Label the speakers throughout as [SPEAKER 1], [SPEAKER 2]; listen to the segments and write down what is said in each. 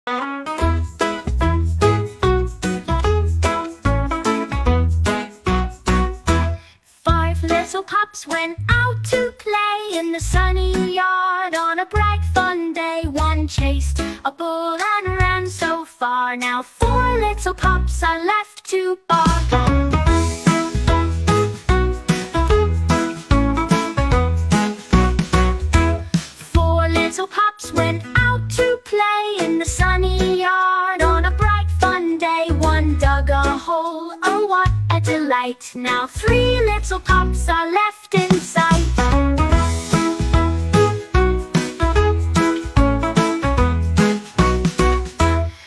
[SPEAKER 1] Five little pups went out to play in the sunny yard on a bright fun day. One chased a bull and ran so far. Now four little pups are left to bark. Four little pups went out to play in the sunny yard on a bright fun day. One dug a hole, oh what a delight. Now three little pups are left in sight.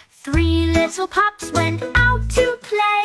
[SPEAKER 1] Three little pups went out to play